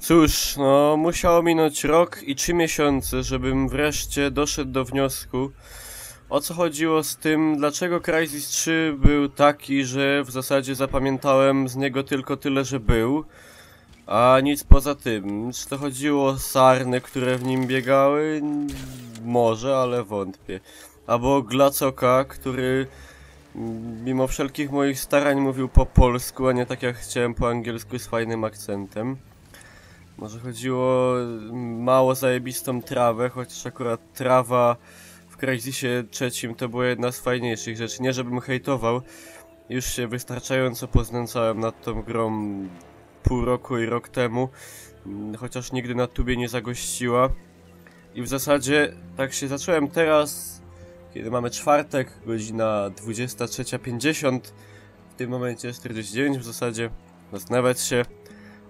Cóż, no musiało minąć rok i 3 miesiące, żebym wreszcie doszedł do wniosku, o co chodziło z tym, dlaczego Crysis 3 był taki, że w zasadzie zapamiętałem z niego tylko tyle, że był, a nic poza tym. Czy to chodziło o sarny, które w nim biegały? Może, ale wątpię. Albo Glacoka, który mimo wszelkich moich starań mówił po polsku, a nie tak jak chciałem po angielsku z fajnym akcentem. Może chodziło o mało zajebistą trawę, chociaż akurat trawa w Crysisie trzecim to była jedna z fajniejszych rzeczy. Nie żebym hejtował, już się wystarczająco poznęcałem nad tą grą pół roku i rok temu, chociaż nigdy na tubie nie zagościła. I w zasadzie tak się zacząłem teraz, kiedy mamy czwartek, godzina 23:50, w tym momencie 49 w zasadzie, zastanawiać się,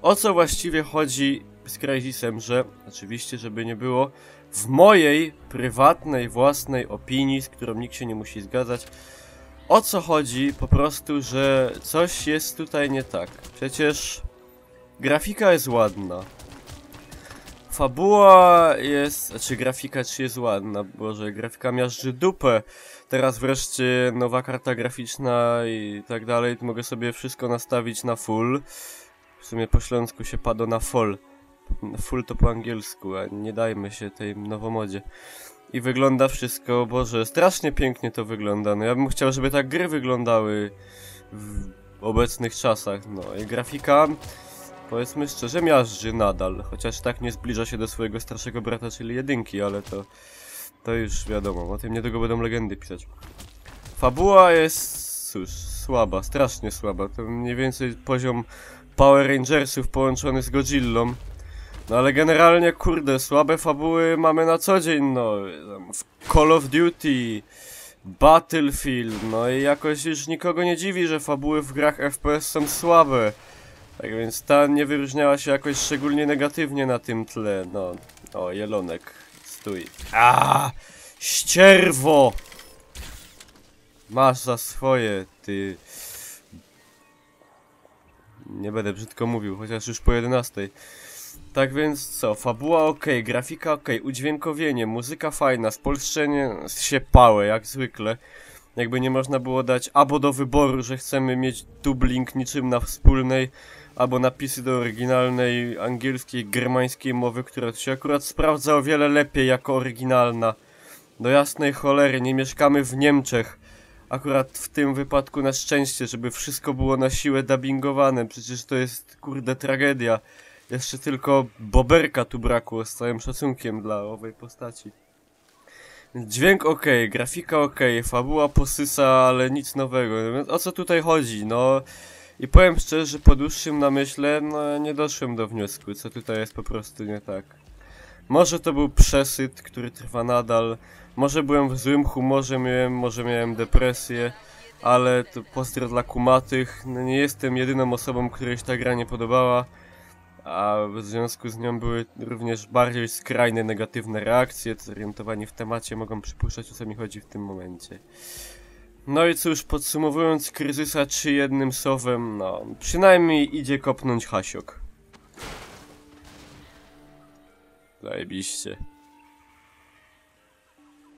o co właściwie chodzi z Crysisem, że, oczywiście, żeby nie było, w mojej prywatnej, własnej opinii, z którą nikt się nie musi zgadzać, o co chodzi po prostu, że coś jest tutaj nie tak. Przecież grafika jest ładna. Fabuła jest... Znaczy grafika czy jest ładna? Boże, grafika miażdży dupę. Teraz wreszcie nowa karta graficzna i tak dalej. Mogę sobie wszystko nastawić na full. W sumie po śląsku się pada na full. Full to po angielsku, a nie dajmy się tej nowomodzie. I wygląda wszystko, Boże, strasznie pięknie to wygląda. No ja bym chciał, żeby tak gry wyglądały w obecnych czasach. No i grafika, powiedzmy szczerze, miażdży nadal. Chociaż tak nie zbliża się do swojego starszego brata, czyli jedynki, ale to już wiadomo. O tym niedługo będą legendy pisać. Fabuła jest, cóż, słaba, strasznie słaba. To mniej więcej poziom Power Rangersów połączony z Godzillą. No ale generalnie, kurde, słabe fabuły mamy na co dzień, no. W Call of Duty, Battlefield, no i jakoś już nikogo nie dziwi, że fabuły w grach FPS są słabe. Tak więc ta nie wyróżniała się jakoś szczególnie negatywnie na tym tle, no. O, jelonek, stój. Ścierwo! Masz za swoje, ty... Nie będę brzydko mówił, chociaż już po 11. Tak więc co, fabuła ok, grafika ok, udźwiękowienie, muzyka fajna, spolszczenie się pałe, jak zwykle. Jakby nie można było dać albo do wyboru, że chcemy mieć dubbing niczym na wspólnej, albo napisy do oryginalnej angielskiej, germańskiej mowy, która się akurat sprawdza o wiele lepiej jako oryginalna. Do jasnej cholery, nie mieszkamy w Niemczech. Akurat w tym wypadku na szczęście, żeby wszystko było na siłę dubbingowane, przecież to jest, kurde, tragedia. Jeszcze tylko Boberka tu brakło, z całym szacunkiem dla owej postaci. Dźwięk ok, grafika ok, fabuła posysa, ale nic nowego. O co tutaj chodzi? No i powiem szczerze, że po dłuższym namyśle, no nie doszłem do wniosku, co tutaj jest po prostu nie tak. Może to był przesyt, który trwa nadal, może byłem w złym humorze, może miałem depresję, ale to pozdro dla kumatych, no nie jestem jedyną osobą, której się ta gra nie podobała. A w związku z nią były również bardziej skrajne negatywne reakcje, zorientowani w temacie mogą przypuszczać, o co mi chodzi w tym momencie. No i cóż, podsumowując Crysysa 3 jednym słowem, no przynajmniej idzie kopnąć hasiok. Zajebiście.